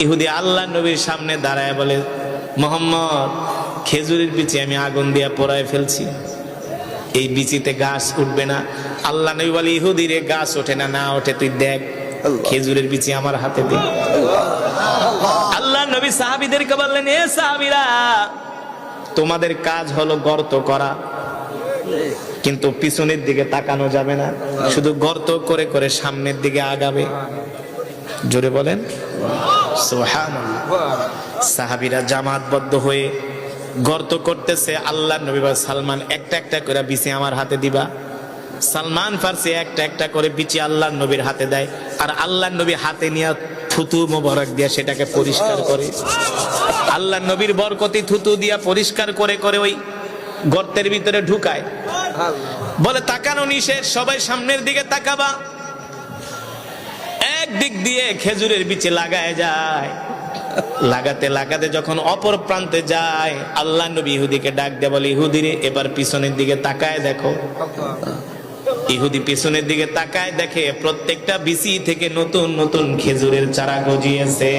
ইহুদি আল্লাহ নবীর সামনে দাঁড়ায় বলে, মোহাম্মদ, খেজুরের বিচি আমি আগুন দিয়া পোড়ায় ফেলছি, এই বিচিতে গাছ উঠবে না। আল্লাহ নবী বলে, ইহুদি রে, গাছ ওঠে না, না ওঠে তুই দেখ, খেজুরের বিচি আমার হাতে দে। আল্লাহ নবী সাহাবীদেরকে বললেন, এ সাহাবীরা, তোমাদের কাজ হলো গর্ত করা, কিন্তু পিছনের দিকে তাকানো যাবে না, শুধু গর্ত করে করে সামনের দিকে আগাবে। জোরে বলেন সুবহানাল্লাহ। সাহাবীরা জামাতবদ্ধ হয়ে গর্ত করতেছে। আল্লাহ নবী বলে, সালমান, একটা একটা করে বিচি আমার হাতে দিবা। সালমান ফারসি একটা একটা করে বিচি আল্লাহ নবীর হাতে দেয়, আর আল্লাহ নবী হাতে নিয়ে থুতু মোবারক দিয়া সেটাকে পরিষ্কার করে। আল্লাহ নবীর বরকতি থুতু দিয়া পরিষ্কার করে করে ওই গর্তের ভিতরে ঢুকায়। বলে, তাকানো নিষেধ, সবাই সামনের দিকে তাকাবা। একদিক দিয়ে খেজুরের বিচি লাগায় যায়, লাগাতে লাগাতে যখন অপর প্রান্তে যায়, আল্লাহ নবী ইহুদিকে ডাক দিয়ে বলে, ইহুদি রে, এবার পিছনের দিকে তাকায় দেখো। ইহুদি পিছনের দিকে তাকায়, দেখে প্রত্যেকটা বিচি থেকে নতুন নতুন খেজুরের চারা গজিয়েছে।